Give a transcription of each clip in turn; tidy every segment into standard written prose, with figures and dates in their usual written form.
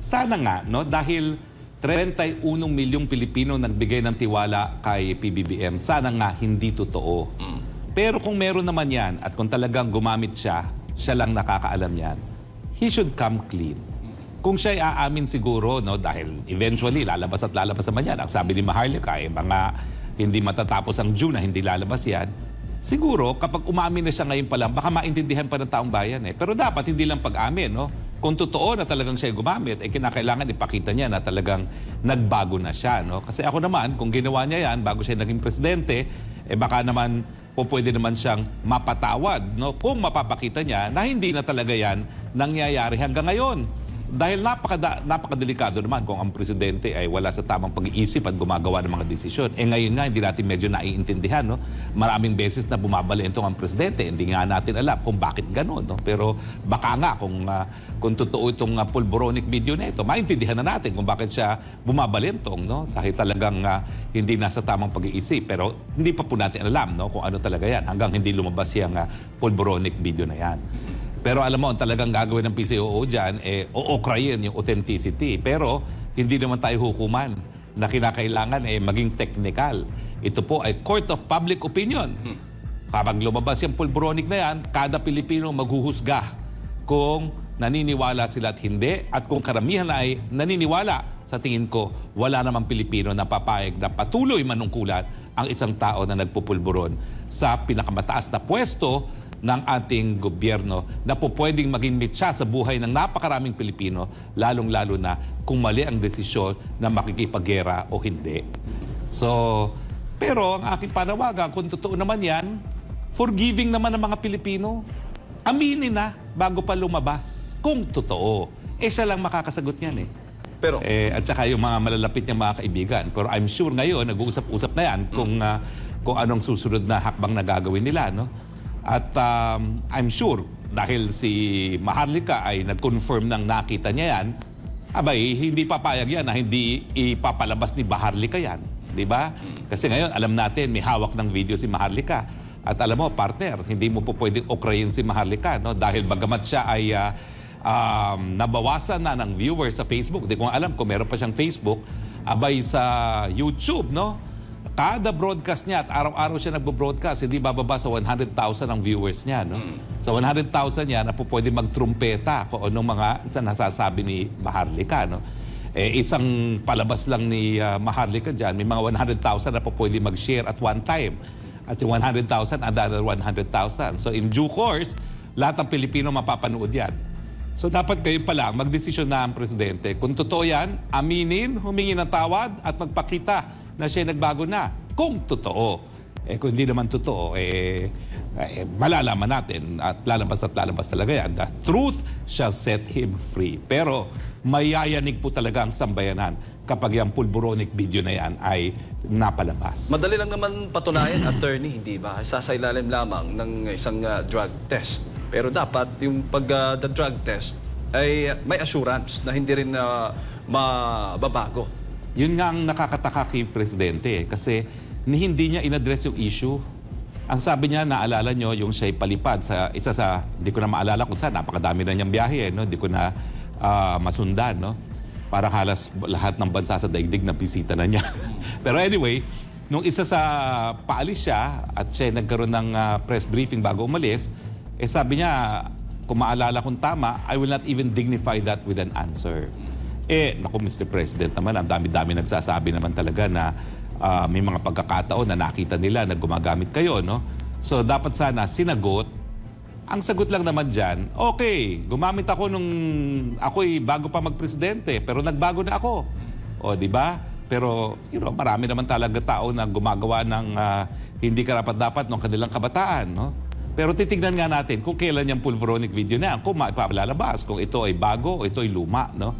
Sana nga, no? Dahil 31 milyong Pilipino nagbigay ng tiwala kay PBBM, sana nga hindi totoo. Pero kung meron naman yan at kung talagang gumamit siya, siya lang nakakaalam yan, he should come clean. Kung siya'y aamin siguro, no? Dahil eventually lalabas at lalabas naman yan. Ang sabi ni Maharlika, mga hindi matatapos ang June na hindi lalabas yan. Siguro, kapag umamin na siya ngayon pa lang, baka maintindihan pa ng taong bayan eh. Pero dapat hindi lang pag-amin, no? Kung totoo na talagang siya gumamit, eh kinakailangan ipakita niya na talagang nagbago na siya, no? Kasi ako naman, kung ginawa niya yan bago siya naging presidente, eh baka naman pwede naman siyang mapatawad, no? Kung mapapakita niya na hindi na talaga yan nangyayari hanggang ngayon. Dahil napakadelikado naman kung ang presidente ay wala sa tamang pag-iisip at gumagawa ng mga desisyon. Eh ngayon nga, hindi natin medyo naiintindihan. No? Maraming beses na bumabalentong ang presidente. Hindi nga natin alam kung bakit gano'n. No? Pero baka nga kung totoo itong pulboronic video na ito, maintindihan na natin kung bakit siya bumabalentong. No? Dahil talagang hindi nasa tamang pag-iisip. Pero hindi pa po natin alam, no? Kung ano talaga yan hanggang hindi lumabas yung pulboronic video na yan. Pero alam mo, ang talagang gagawin ng PCOO dyan, ookrayin yung authenticity. Pero hindi naman tayo hukuman na kinakailangan maging technical. Ito po ay court of public opinion. Kapag lumabas yung pulboronic na yan, kada Pilipino maghuhusga kung naniniwala sila at hindi. At kung karamihan ay naniniwala, sa tingin ko, wala namang Pilipino na papayag na patuloy manungkulan ang isang tao na nagpupulburon sa pinakamataas na pwesto ng ating gobyerno na po pwedeng maging mitsa sa buhay ng napakaraming Pilipino, lalong-lalo na kung mali ang desisyon na makikipaggera o hindi. So, pero ang aking panawagan, kung totoo naman yan, forgiving naman ng mga Pilipino. Aminin na bago pa lumabas kung totoo. Siya lang makakasagot niyan eh. Pero, at saka yung mga malalapit niyang mga kaibigan. Pero I'm sure ngayon, nag-uusap-usap na yan kung anong susunod na hakbang na gagawin nila, no? At I'm sure, dahil si Maharlika ay nag-confirm ng nakita niya yan, abay, hindi papayag yan na hindi ipapalabas ni Maharlika yan. Di ba? Kasi ngayon, alam natin, may hawak ng video si Maharlika. At alam mo, partner, hindi mo po pwedeng okrayin si Maharlika, no? Dahil bagamat siya ay nabawasan na ng viewers sa Facebook. Hindi ko alam kung meron pa siyang Facebook. Abay sa YouTube, no? Kada broadcast niya at araw-araw siya nagbo-broadcast, hindi bababa sa 100,000 ang viewers niya. No? Sa 100,000 niya na po pwede magtrumpeta kung anong mga nasasabi ni Maharlika. No? Isang palabas lang ni Maharlika dyan, may mga 100,000 na po pwede mag-share at one time. At yung 100,000, another 100,000. So in due course, lahat ng Pilipino mapapanood yan. So dapat kayo pa lang magdesisyon na ang presidente. Kung totoo yan, aminin, humingi ng tawad at magpakita na siya nagbago na. Kung totoo. Kung hindi naman totoo, malalaman natin at lalabas talaga yan. The truth shall set him free. Pero mayayanig po talaga ang sambayanan kapag yung pulboronic video na yan ay napalabas. Madali lang naman patunayan, attorney, hindi ba? Sasailalim lamang ng isang drug test. Pero dapat yung the drug test ay may assurance na hindi rin mababago. Yun nga ang nakakataka kay Presidente kasi hindi niya in-address yung issue. Ang sabi niya, naalala nyo, yung siya'y palipad sa isa sa, hindi ko na maalala kung saan, napakadami na niyang biyahe, no? Hindi ko na masundan, no? Parang halos lahat ng bansa sa daigdig na bisita na niya. Pero anyway, nung isa sa paalis siya at siya nagkaroon ng press briefing bago umalis, sabi niya, kung maalala kong tama, I will not even dignify that with an answer. Naku, Mr. President naman, ang dami-dami nagsasabi naman talaga na may mga pagkakataon na nakita nila na gumagamit kayo, no? So, dapat sana sinagot. Ang sagot lang naman dyan, okay, gumamit ako nung ako'y bago pa magpresidente, pero nagbago na ako. O, di ba? Pero, marami naman talaga tao na gumagawa ng hindi karapat-dapat ng kanilang kabataan, no? Pero titignan nga natin kung kailan yung pulboronic video na yan, kung maipalalabas, kung ito ay bago o ito ay luma, no?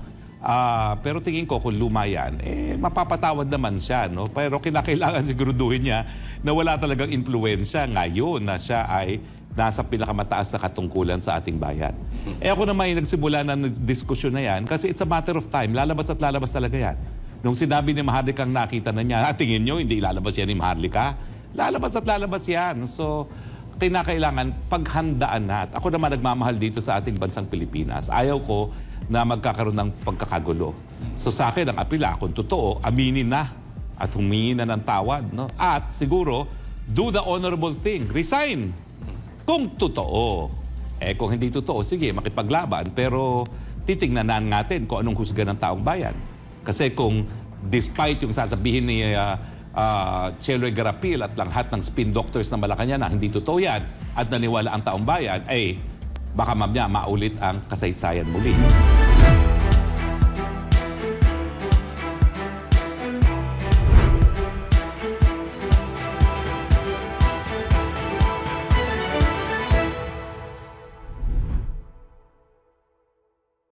Pero tingin ko kung luma yan, mapapatawad naman siya, no? Pero kinakailangan siguruduhin niya na wala talagang impluensya ngayon na siya ay nasa pinakamataas na katungkulan sa ating bayan. Ako naman yung nagsimula ng diskusyon na yan kasi it's a matter of time. Lalabas at lalabas talaga yan. Nung sinabi ni Maharlika ang nakita na niya, tingin nyo, hindi lalabas yan ni Maharlika? Lalabas at lalabas yan. So, kinakailangan paghandaan na. At ako naman nagmamahal dito sa ating bansang Pilipinas. Ayaw ko na magkakaroon ng pagkakagulo. So sa akin, ang apila, kung totoo, aminin na at humingi na ng tawad. No? At siguro, do the honorable thing. Resign. Kung totoo. Kung hindi totoo, sige, makipaglaban. Pero titignan natin kung anong husga ng taong bayan. Kasi kung despite yung sasabihin ni Cheloy Garapil at lahat ng spin doctors na Malacanang na hindi totoo yan at naniwala ang taong bayan, baka mamaya maulit ang kasaysayan muli.